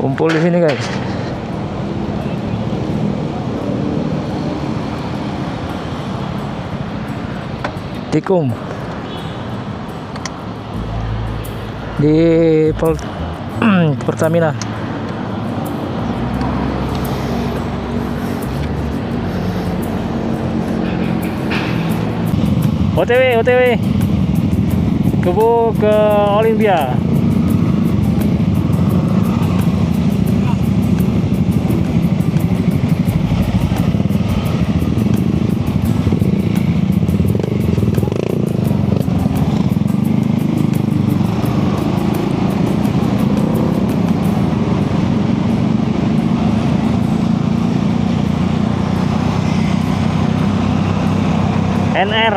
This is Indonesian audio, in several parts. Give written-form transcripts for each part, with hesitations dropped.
kumpul di sini guys. Tikung di Pertamina. OTW Kebo ke Olimpia. NR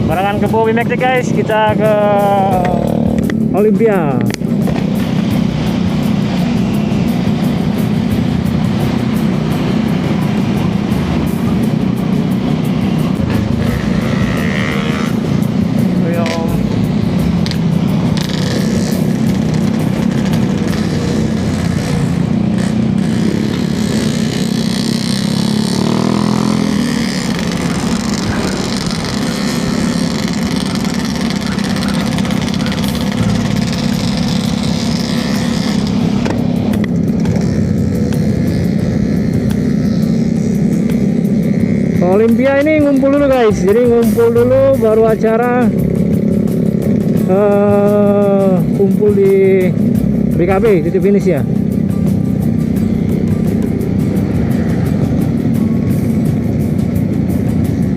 barengan ke Bowie Matic guys, kita ke Olimpia. Olimpia ini ngumpul dulu guys, jadi ngumpul dulu baru acara kumpul di BKB titik finish ya.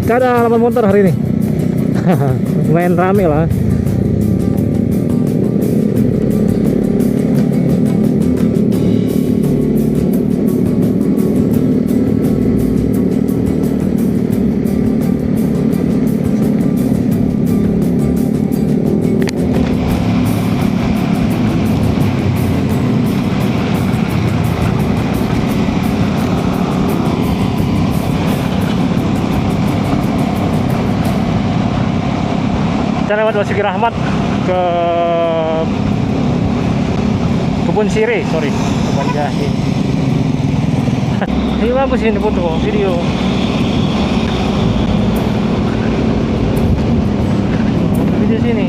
Kita ada 8 motor hari ini. Lumayan rame lah. Kita lewat Basuki Rahmat ke Kebun Sirih, Kebun Jahe. Ini bagus ini foto video. Video sini.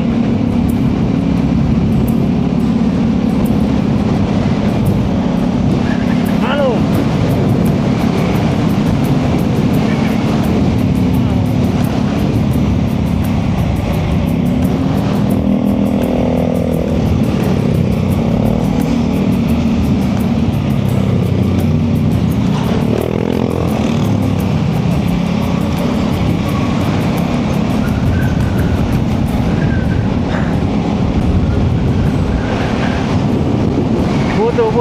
Halo.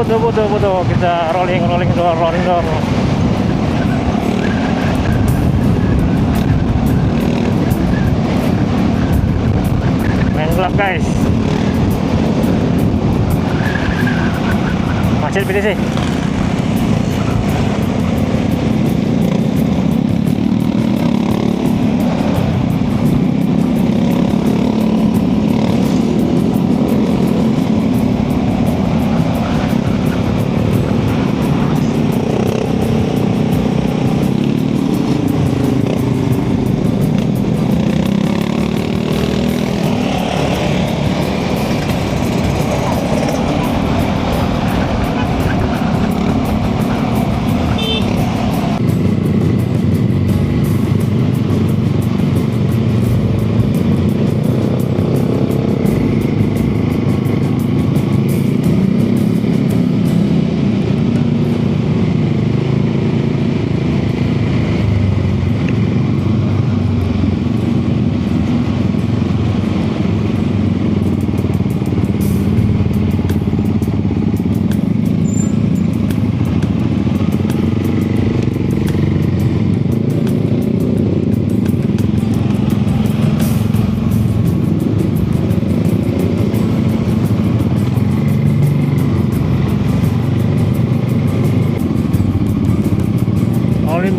Butuh kita rolling door. Main gelap guys, macet PDC.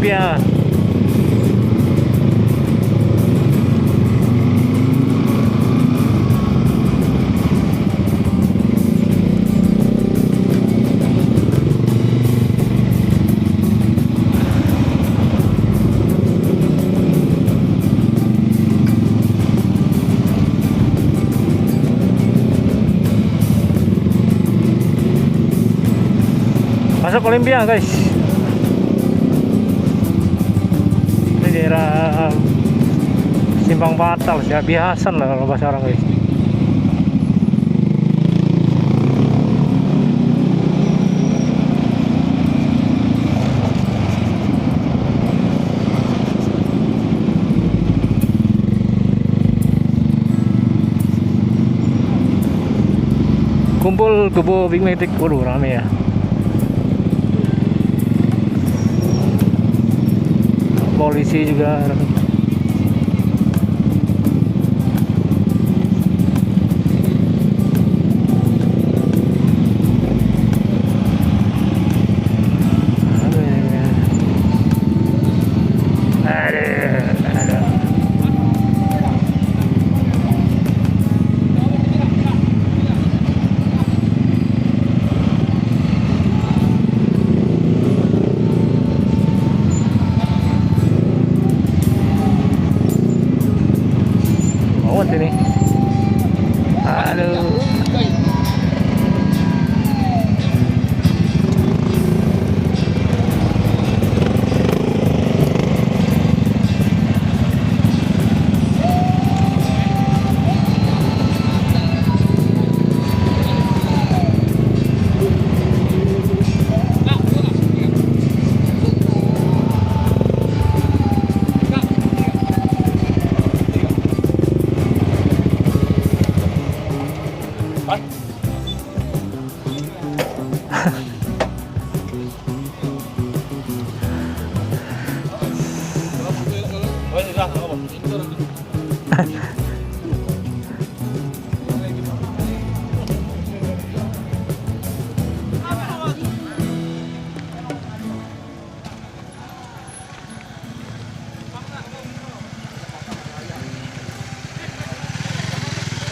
Olimpia. Masuk Olimpia guys. Ini daerah Simpang Batal ya, biasa lah kalau bahasa orang guys. Kumpul kebo Big Matic, waduh rame ya. Polisi juga. Ini aduh,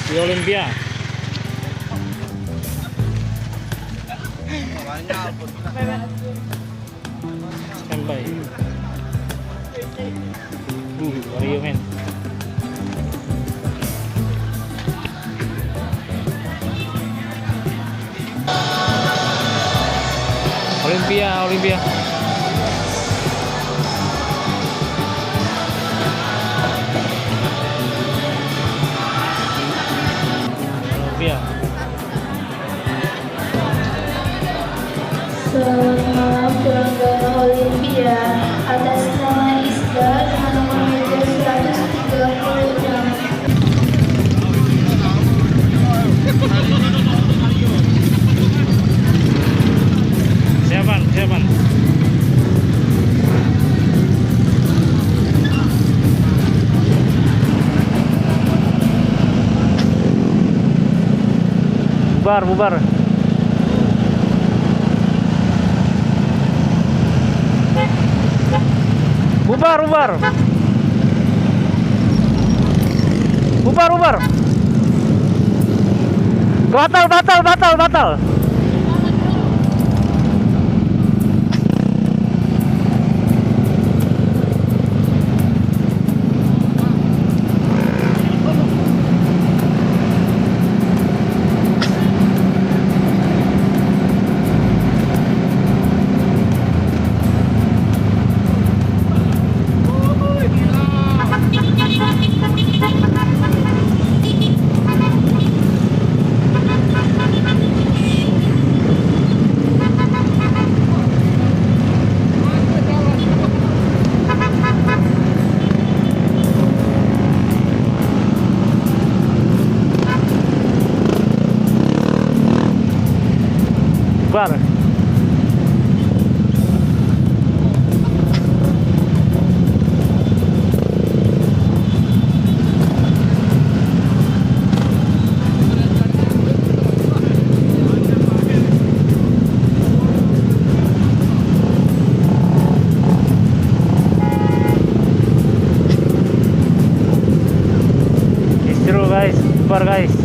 di Olimpia. Standby. Wario men. Olimpia, Olimpia. Selamat malam pelanggan Olimpia. Atas nama Isda dengan nomor meja 136. Siapan, siapan. Bubar, bubar. Bubar, bubar. Bubar, bubar. Batal, batal, batal, batal. bubar guys.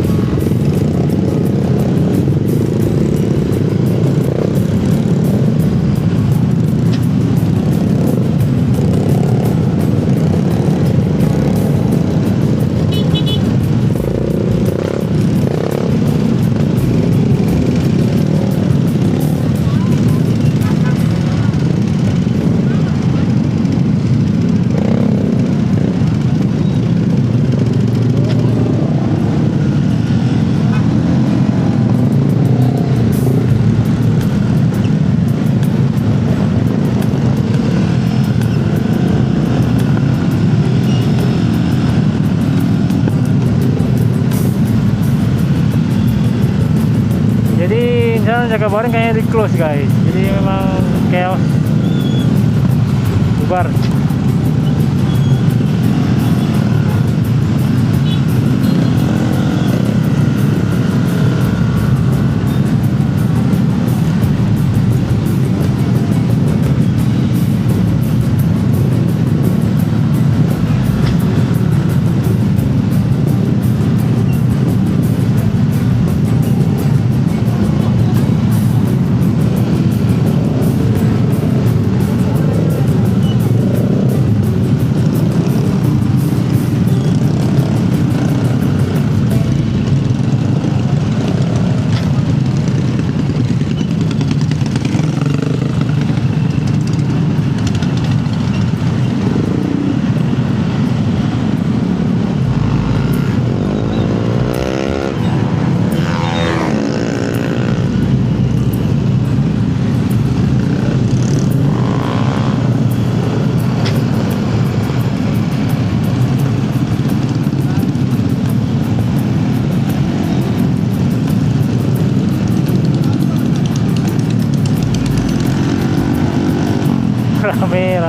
Jadi jalan Jakabaring kayaknya di close guys. Jadi memang chaos, bubar. Rame.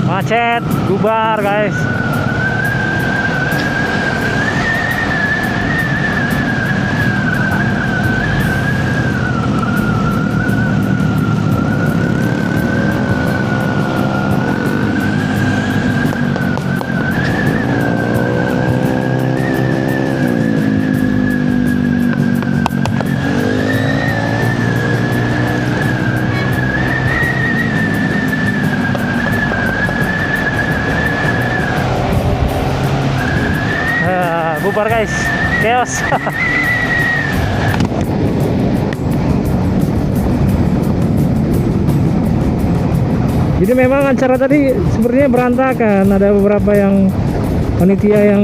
Macet, bubar guys. Bubar guys, chaos. Jadi memang acara tadi sepertinya berantakan. Ada beberapa yang panitia yang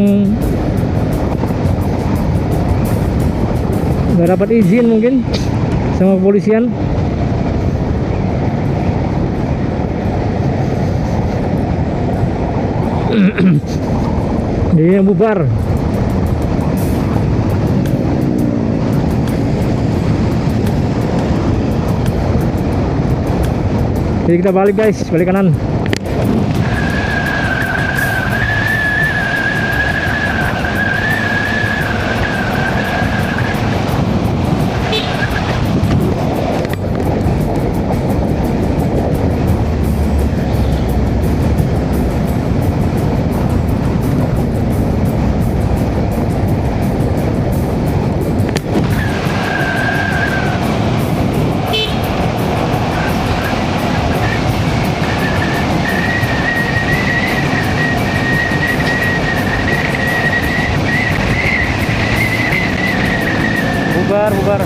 nggak dapat izin mungkin sama kepolisian. Jadi yang bubar. Jadi kita balik guys, balik kanan. Bubar.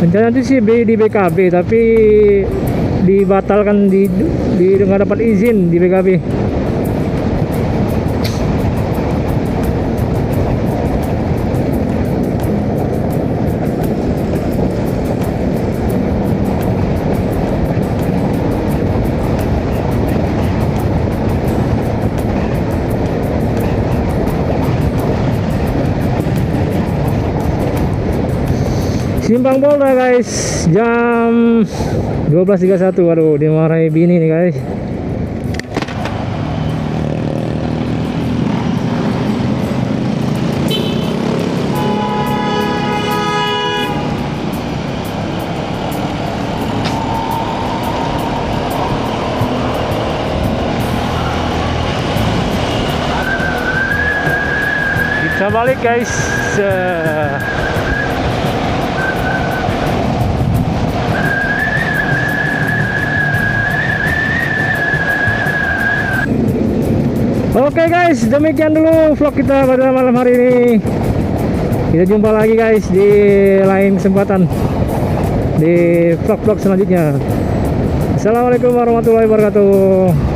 Rencana itu sih di BKB, tapi dibatalkan di nggak dapat izin di BKB. Simpang Polda guys, jam 12.31. Waduh, dimarahi bini nih guys. Kita balik guys. Oke guys, demikian dulu vlog kita pada malam hari ini. Kita jumpa lagi guys di lain kesempatan di vlog-vlog selanjutnya. Assalamualaikum warahmatullahi wabarakatuh.